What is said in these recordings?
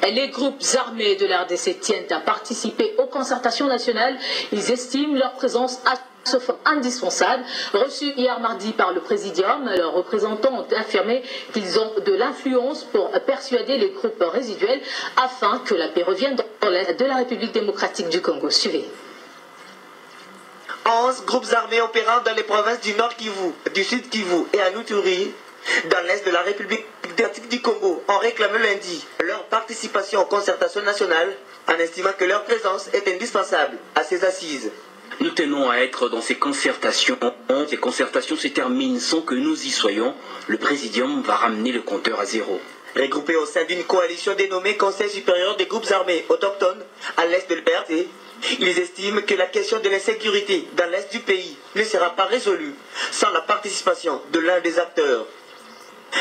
Les groupes armés de la RDC tiennent à participer aux concertations nationales. Ils estiment leur présence indispensable. Reçus hier mardi par le Présidium, leurs représentants ont affirmé qu'ils ont de l'influence pour persuader les groupes résiduels afin que la paix revienne dans de la République démocratique du Congo. Suivez. 11 groupes armés opérant dans les provinces du Nord Kivu, du Sud Kivu et à Luturi, dans l'Est de la République démocratique du Congo, ont réclamé lundi leur participation aux concertations nationales en estimant que leur présence est indispensable à ces assises. Nous tenons à être dans ces concertations. Ces concertations se terminent sans que nous y soyons. Le Présidium va ramener le compteur à zéro. Regroupés au sein d'une coalition dénommée Conseil supérieur des groupes armés autochtones à l'Est de l'RDC, ils estiment que la question de l'insécurité dans l'Est du pays ne sera pas résolue sans la participation de l'un des acteurs.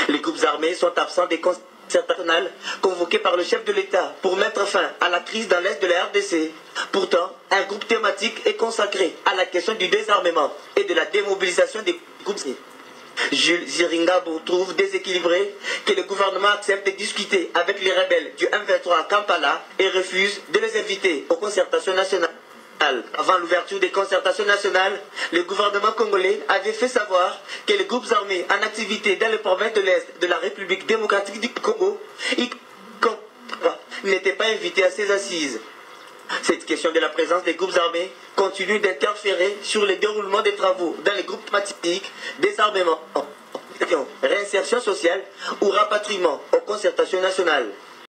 Les groupes armés sont absents des concertations nationales convoquées par le chef de l'État pour mettre fin à la crise dans l'Est de la RDC. Pourtant, un groupe thématique est consacré à la question du désarmement et de la démobilisation des groupes. Jules Ziringabou trouve déséquilibré que le gouvernement accepte de discuter avec les rebelles du M23 à Kampala et refuse de les inviter aux concertations nationales. Avant l'ouverture des concertations nationales, le gouvernement congolais avait fait savoir que les groupes armés en activité dans les provinces de l'Est de la République démocratique du Congo n'étaient pas invités à ces assises. Cette question de la présence des groupes armés continue d'interférer sur le déroulement des travaux dans les groupes thématiques, désarmement, réinsertion sociale ou rapatriement aux concertations nationales.